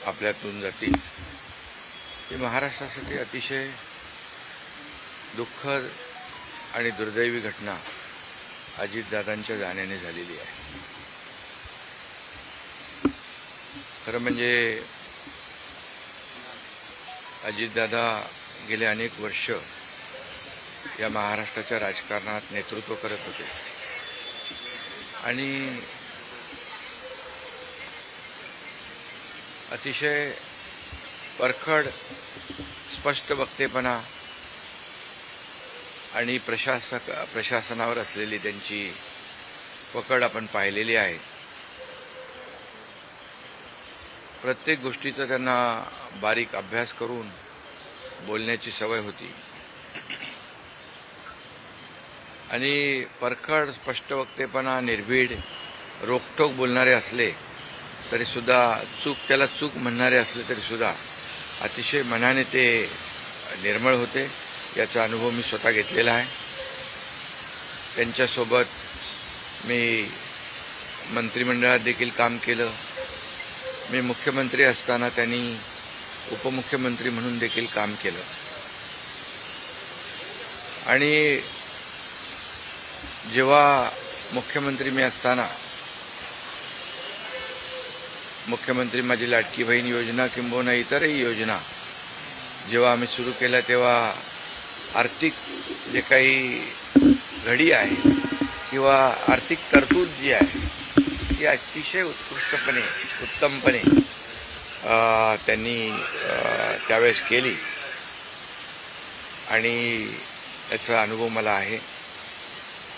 आपल्यातून जातील ही महाराष्ट्रासाठी अतिशय दुःखद आणि दुर्दैवी घटना अजितदादांच्या जाण्याने झालेली आहे. खरं म्हणजे अजितदादा गेले अनेक वर्ष या महाराष्ट्राच्या राजकारणात नेतृत्व करत होते आणि अतिशय परखड स्पष्ट वक्तेपणा आणि प्रशासनावर असलेली त्यांची पकड आपण पाहिलेली आहे. प्रत्येक गोष्टीचा त्यांना बारीक अभ्यास करून बोलण्याची सवय होती आणि परखड स्पष्ट वक्तेपणा, निर्भीड, रोखठोक बोलणारे असले तरीसुद्धा त्याला चूक म्हणणारे असले तरीसुद्धा अतिशय मनाने ते निर्मळ होते. याचा अनुभव मी स्वतः घेतलेला आहे. त्यांच्यासोबत मी मंत्रिमंडळात देखील काम केलं. मी मुख्यमंत्री असताना त्यांनी उपमुख्यमंत्री म्हणून देखील काम केलं आणि जेव्हा मुख्यमंत्री मी असताना मुख्यमंत्री माझी लाडकी बहीण योजना किंबहुना इतरही योजना जेव्हा आम्ही सुरू केल्या तेव्हा आर्थिक जे काही घडी आहे किंवा आर्थिक तरतूद जी आहे ती अतिशय उत्तमपणे त्यांनी त्यावेळेस केली आणि याचा अनुभव मला आहे.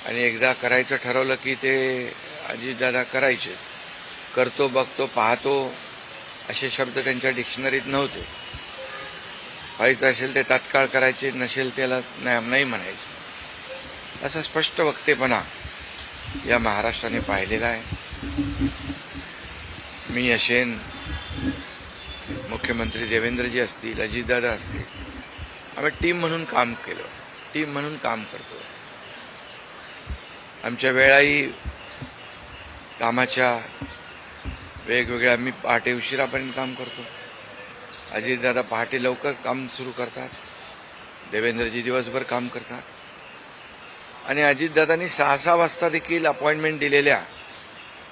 आणि एकदा करायचं ठरवलं की ते अजितदादा करायचेच. करतो, बघतो, पाहतो असे शब्द त्यांच्या डिक्शनरीत नव्हते. व्हायचं असेल ते तात्काळ करायचे, नसेल त्याला नाही म्हणायचे. असा स्पष्ट वक्तेपणा या महाराष्ट्राने पाहिलेला आहे. मी असेन, मुख्यमंत्री देवेंद्रजी असतील, अजितदादा असतील, आम्ही टीम म्हणून काम केलं, टीम म्हणून काम करतो. आमच्या वेळाही कामाच्या वेगवेगळ्या, आम्ही पहाटे उशिरापर्यंत काम करतो. अजितदादा पहाटे लवकर काम सुरू करतात, देवेंद्रजी दिवसभर काम करतात आणि अजितदादांनी 6-6 वाजता देखील अपॉइंटमेंट दिलेल्या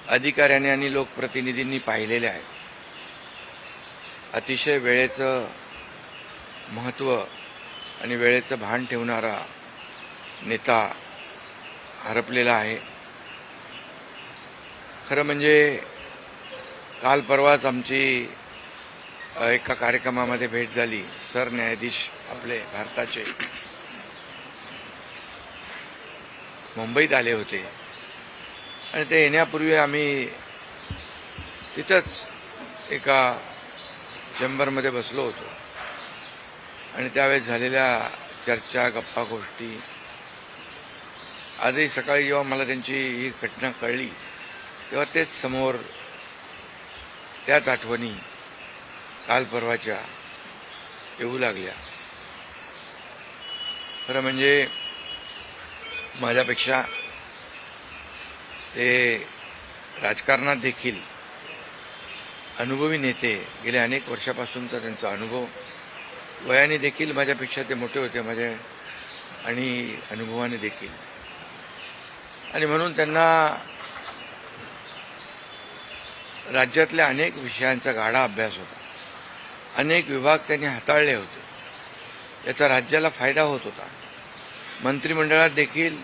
अधिकाऱ्यांनी आणि लोकप्रतिनिधींनी पाहिलेल्या आहेत. अतिशय वेळेचं महत्त्व आणि वेळेचं भान ठेवणारा नेता हरपलेला आहे. खरं म्हणजे काल परवाच आमची एका कार्यक्रमामध्ये भेट झाली. सरन्यायाधीश आपले भारताचे मुंबईत आले होते आणि ते येण्यापूर्वी आम्ही तिथंच एका चेंबरमध्ये बसलो होतो आणि त्यावेळेस झालेल्या चर्चा, गप्पा गोष्टी, आजही सकाळी जेव्हा मला त्यांची ही घटना कळली तेव्हा तेच समोर त्याच आठवणी काल परवाच्या येऊ लागल्या. खरं म्हणजे माझ्यापेक्षा ते राजकारणात देखील अनुभवी नेते, गेल्या अनेक वर्षापासूनचा त्यांचा अनुभव, वयाने देखील माझ्यापेक्षा ते मोठे होते माझ्या आणि अनुभवाने देखील. आणि म्हणून त्यांना राज्यातल्या अनेक विषयांचा गाढा अभ्यास होता. अनेक विभाग त्यांनी हाताळले होते. याचा राज्याला फायदा होत होता. मंत्रिमंडळात देखील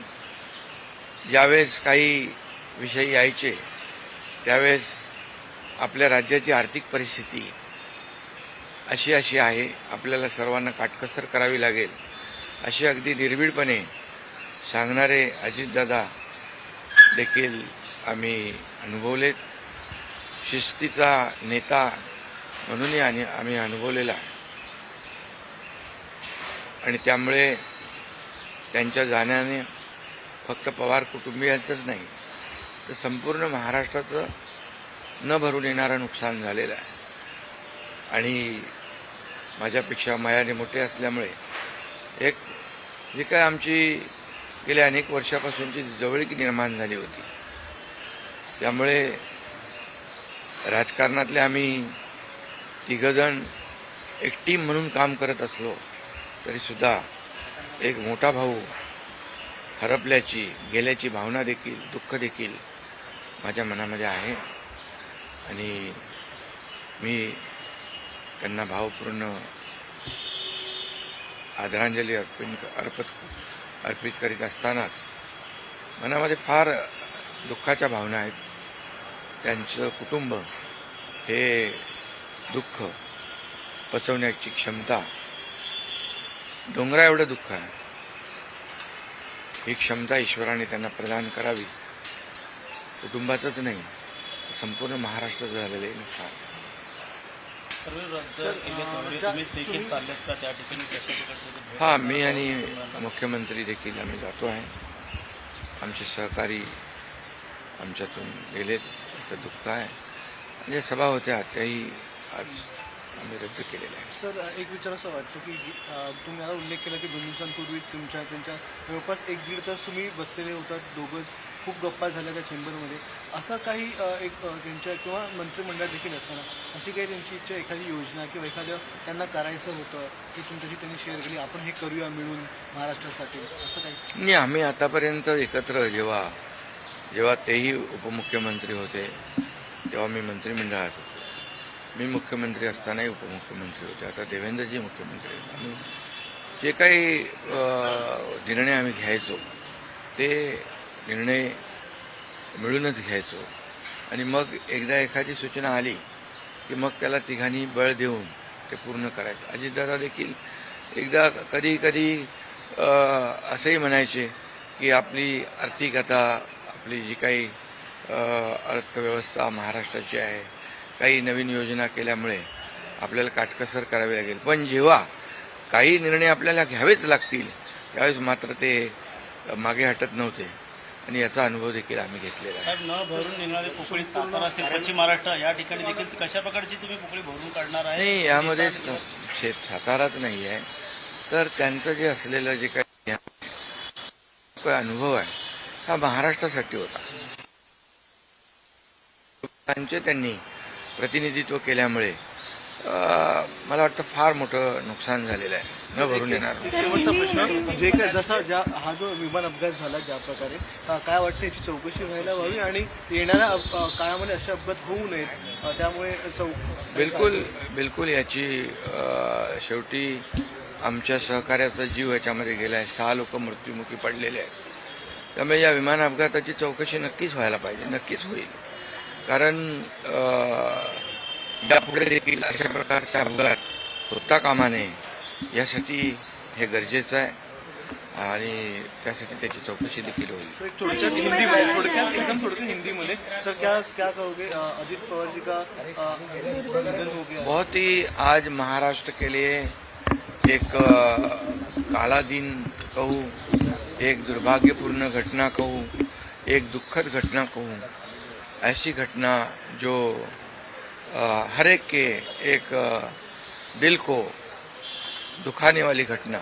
ज्यावेळेस काही विषय यायचे त्यावेळेस आपल्या राज्याची आर्थिक परिस्थिती अशी आहे, आपल्याला सर्वांना काटकसर करावी लागेल, अशी अगदी निर्भीडपणे सांगणारे अजितदादा देखील आम्ही अनुभवलेत. शिस्तीचा नेता म्हणूनही आम्ही अनुभवलेला आहे आणि त्यामुळे त्यांच्या जाण्याने फक्त पवार कुटुंबियांचंच नाही तर संपूर्ण महाराष्ट्राचं न भरून येणारं नुकसान झालेलं आहे. आणि माझ्यापेक्षा वयाने मोठे असल्यामुळे एक जी काय आमची गेल्या अनेक वर्षापासूनची जवळीक निर्माण झाली होती, त्यामुळे राजकारणातले आम्ही तिघजण एक टीम म्हणून काम करत असलो तरीसुद्धा एक मोठा भाऊ हरपल्याची गेल्याची भावना देखील दुःख देखील माझ्या मनामध्ये आहे आणि मी त्यांना भावपूर्ण आदरांजली अर्पित करीत असतानाच मनामध्ये फार दुःखाच्या भावना आहेत. त्यांचं कुटुंब हे दुःख पचवण्याची क्षमता डोंगरा एवढं दुःख आहे. ही क्षमता ईश्वराने त्यांना प्रदान करावी. कुटुंबाचंच नाही तर संपूर्ण महाराष्ट्राचं झालेलं आहे नुकसान. हां, मी आणि मुख्यमंत्री देखील आम्ही जातो आहे. आमचे सहकारी आमच्यातून गेलेत, त्याचं दुःख आहे. म्हणजे सभा होत्या त्याही आज आम्ही रद्द केलेल्या आहे. सर, एक विचार असं वाटतं की तुम्ही आता उल्लेख केला की 2 दिवसांपूर्वी त्यांच्या जवळपास 1-1.5 तास तुम्ही बसलेले होतात दोघंच, खूप गप्पा झाल्या त्या चेंबरमध्ये. असं काही एक त्यांच्या किंवा मंत्रिमंडळात देखील असताना अशी काही त्यांची इच्छा, एखादी योजना किंवा एखादं त्यांना करायचं होतं की तुमच्याशी त्यांनी शेअर केली, आपण हे करूया मिळून महाराष्ट्रासाठी, असं काही? नाही, आम्ही आतापर्यंत एकत्र जेव्हा तेही उपमुख्यमंत्री होते तेव्हा मी मंत्रिमंडळात होतो. मी मुख्यमंत्री असतानाही उपमुख्यमंत्री होते. आता देवेंद्रजी मुख्यमंत्री आहेत. आम्ही जे काही निर्णय आम्ही घ्यायचो ते निर्णय मिळूनच घ्यायचो आणि मग एकदा एखादी सूचना आली की मग त्याला तिघांनी बळ देऊन ते पूर्ण करायचं. अजितदादा देखील एकदा कधी असंही म्हणायचे की आपली आर्थिकता, आपली जी काही अर्थव्यवस्था महाराष्ट्राची आहे, काही नवीन योजना केल्यामुळे आपल्याला काटकसर करावी लागेल, पण जेव्हा काही निर्णय आपल्याला घ्यावेच लागतील त्यावेळेस मात्र ते मागे हटत नव्हते आणि याचा अनुभव देखील आम्ही घेतलेला आहे. साहेब, न भरून निघणारी पोकळी सातारा असेल, पश्चिम महाराष्ट्र या ठिकाणी देखील कशा प्रकारची तुम्ही पोकळी भरून काढणार आहे? नाही, यामध्ये साताराच नाही आहे, तर त्यांचं जे असलेलं जे काही अनुभव आहे हा महाराष्ट्रासाठी होता. त्यांनी प्रतिनिधित्व केल्यामुळे मला वाटतं फार मोठं नुकसान झालेलं आहे, न भरून येणार. शेवटचा प्रश्न, जे काय जसा हा जो विमान अपघात झाला ज्या प्रकारे, काय वाटतं याची चौकशी व्हायला हवी आणि येणाऱ्या काळामध्ये असे अपघात होऊ नयेत, त्यामुळे बिलकुल याची शेवटी आमच्या सहकार्याचा जीव याच्यामध्ये गेला आहे. 6 लोक मृत्युमुखी पडलेले आहेत. त्यामुळे या विमान अपघाताची चौकशी नक्कीच व्हायला पाहिजे, नक्कीच होईल. कारण यापुढे देखील अशा प्रकारचा अपघात होता कामा नये, यासाठी हे गरजेचं आहे आणि त्यासाठी त्याची चौकशी देखील होईल. थोडक्यात हिंदीमध्ये सर, क्या कहोगे? अजित पवार जी का निधन हो गया. बहुत ही आज महाराष्ट्र के लिए एक काला दिन कहूँ, एक दुर्भाग्यपूर्ण घटना कहूँ, एक दुखद घटना कहूँ. ऐसी घटना जो हर एक के एक दिल को दुखाने वाली घटना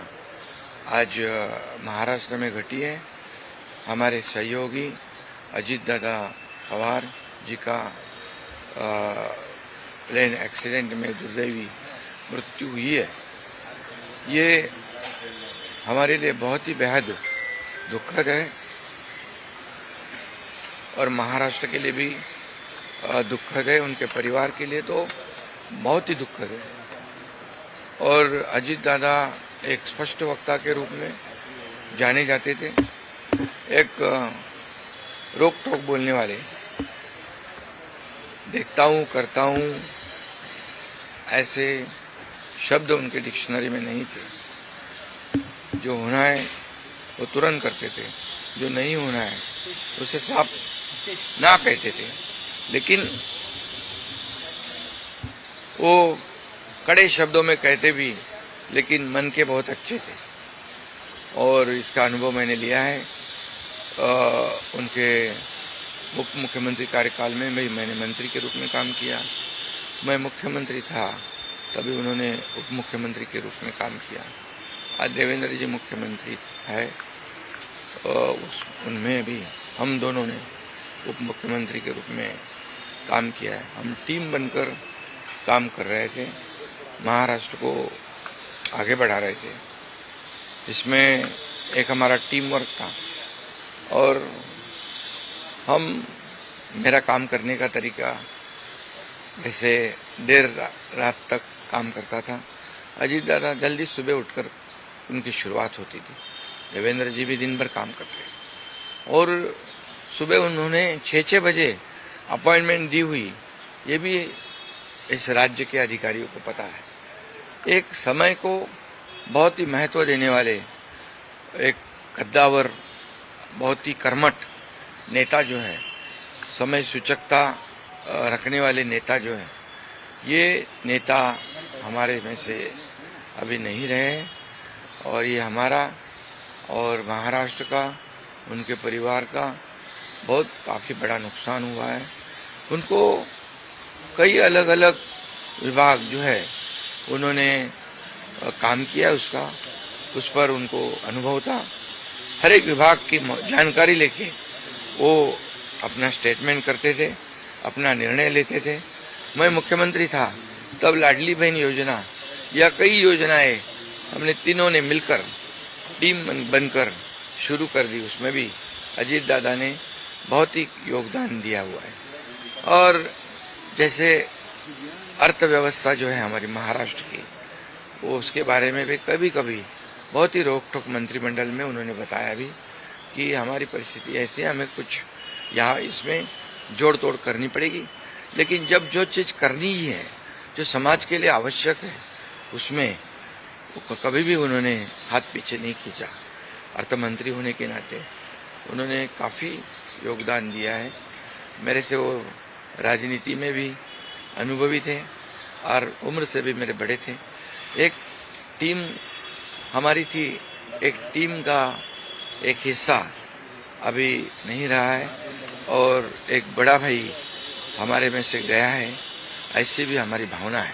आज महाराष्ट्र में घटी है. हमारे सहयोगी अजीत दादा पवार जी का प्लेन एक्सीडेंट में दुर्दैवी मृत्यु हुई है. ये हमारे लिए बहुत ही बेहद दुखद है और महाराष्ट्र के लिए भी दुखद है, उनके परिवार के लिए तो बहुत ही दुखद है. और अजीत दादा एक स्पष्ट वक्ता के रूप में जाने जाते थे, एक रोक टोक बोलने वाले. देखता हूँ, करता हूँ, ऐसे शब्द उनके डिक्शनरी में नहीं थे. जो होना है वो तुरंत करते थे, जो नहीं होना है उसे साफ ना कहते थे. लेकिन वो कड़े शब्दों में कहते भी, लेकिन मन के बहुत अच्छे थे और इसका अनुभव मैंने लिया है. उनके उप मुख्यमंत्री कार्यकाल में मैंने मंत्री के रूप में काम किया. मैं मुख्यमंत्री था तभी उन्होंने उप मुख्यमंत्री के रूप में काम किया. आज देवेंद्र जी मुख्यमंत्री है, उनमें भी हम दोनों ने उप मुख्यमंत्री के रूप में काम किया है. हम टीम बनकर काम कर रहे थे, महाराष्ट्र को आगे बढ़ा रहे थे। इसमें एक हमारा टीम वर्क था और मेरा काम करने का तरीका जैसे देर रात तक काम करता था। अजीत दादा जल्दी सुबह उठकर उनकी शुरुआत होती थी। देवेंद्र जी भी दिन भर काम करते और सुबह उन्होंने 6 बजे अपॉइंटमेंट दी हुई, ये भी इस राज्य के अधिकारियों को पता है। एक समय को बहुत ही महत्व देने वाले एक कद्दावर, बहुत ही कर्मठ नेता जो है, समय सूचकता रखने वाले नेता जो है, ये नेता हमारे में से अभी नहीं रहे और ये हमारा और महाराष्ट्र का, उनके परिवार का बहुत काफ़ी बड़ा नुकसान हुआ है। उनको कई अलग अलग विभाग जो है उन्होंने काम किया, उस पर उनको अनुभव था। हर एक विभाग की जानकारी लेके वो अपना स्टेटमेंट करते थे, अपना निर्णय लेते थे। मैं मुख्यमंत्री था तब लाडली बहन योजना या कई योजनाएं हमने तीनों ने मिलकर टीम बनकर शुरू कर दी। उसमें भी अजीत दादा ने बहुत ही योगदान दिया हुआ है। और जैसे अर्थव्यवस्था जो है हमारी महाराष्ट्र की, वो उसके बारे में भी कभी कभी बहुत ही रोक टोक मंत्रिमंडल में उन्होंने बताया भी कि हमारी परिस्थिति ऐसी है, हमें कुछ यहाँ इसमें जोड़ तोड़ करनी पड़ेगी। लेकिन जब जो चीज़ करनी ही है, जो समाज के लिए आवश्यक है, उसमें कभी भी उन्होंने हाथ पीछे नहीं खींचा। अर्थमंत्री होने के नाते उन्होंने काफ़ी योगदान दिया है। मेरे से वो राजनीति में भी अनुभवी थे और उम्र से भी मेरे बड़े थे। एक टीम हमारी थी, एक टीम का एक हिस्सा अभी नहीं रहा है और एक बड़ा भाई हमारे में से गया है, ऐसी भी हमारी भावना है।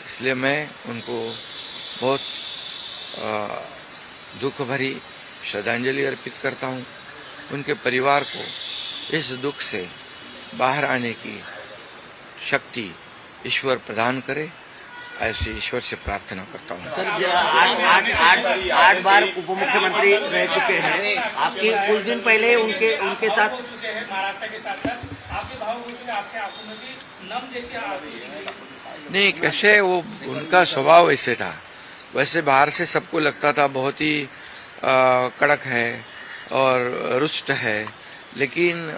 इसलिए मैं उनको बहुत दुख भरी श्रद्धांजलि अर्पित करता हूँ। उनके परिवार को इस दुख से बाहर आने की शक्ति ईश्वर प्रदान करे, ऐसे ईश्वर से प्रार्थना करता हूँ। सर, आठ बार उप मुख्यमंत्री रह चुके हैं। आपके कुछ दिन पहले उनके साथ महाराष्ट्र के साथ साथ आपके भाव आपके आंसू में भी नम जैसी आंसू नहीं, कैसे वो उनका स्वभाव ऐसे था। वैसे बाहर से सबको लगता था बहुत ही कड़क है और रुष्ट है, लेकिन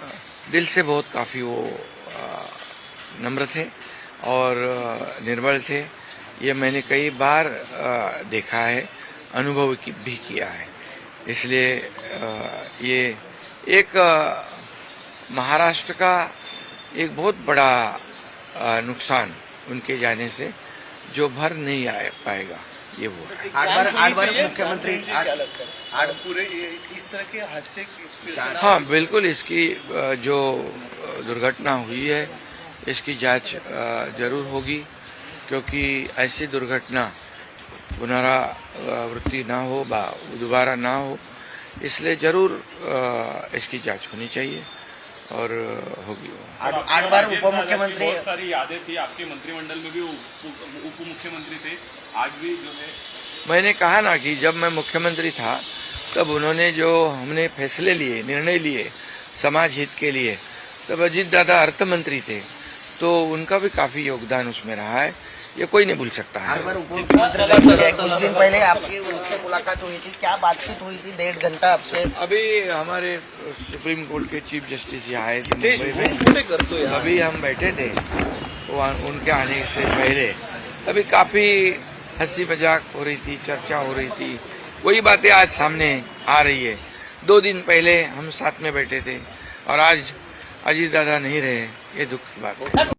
दिल से बहुत काफ़ी वो नम्र थे और निर्मल थे। ये मैंने कई बार देखा है, अनुभव भी किया है। इसलिए ये एक महाराष्ट्र का एक बहुत बड़ा नुकसान उनके जाने से जो भर नहीं आ पाएगा, ये वो है। 8 बार मुख्यमंत्री पूरे इस तरह के हादसे हाँ, बिल्कुल। इसकी जो दुर्घटना हुई है, इसकी जांच जरूर होगी, क्योंकि ऐसी दुर्घटना पुनरावृत्ति ना हो, दोबारा ना हो, इसलिए जरूर इसकी जांच होनी चाहिए और होगी। 8 बार उप मुख्यमंत्री, बहुत सारी यादें थी आपके मंत्रिमंडल में भी, उप मुख्यमंत्री थे, आज भी जो है। मैंने कहा ना कि जब मैं मुख्यमंत्री था तब उन्होंने जो हमने फैसले लिए, निर्णय लिए समाज हित के लिए, तब अजीत दादा अर्थ मंत्री थे, तो उनका भी काफी योगदान उसमें रहा है। ये कोई नहीं भूल सकता है। 8 बार उप मुख्यमंत्री रह चुके हैं। कुछ दिन पहले आपकी उनसे मुलाकात हुई थी, क्या बातचीत हुई थी? 1.5 घंटा आपसे। अभी हमारे सुप्रीम कोर्ट के चीफ जस्टिस यहाँ आए थे मुंबई में, अभी हम बैठे थे उनके आने से पहले। अभी काफी हंसी मजाक हो रही थी, चर्चा हो रही थी, वही बातें आज सामने आ रही है। 2 दिन पहले हम साथ में बैठे थे और आज अजीत दादा नहीं रहे, ये दुख की बात है।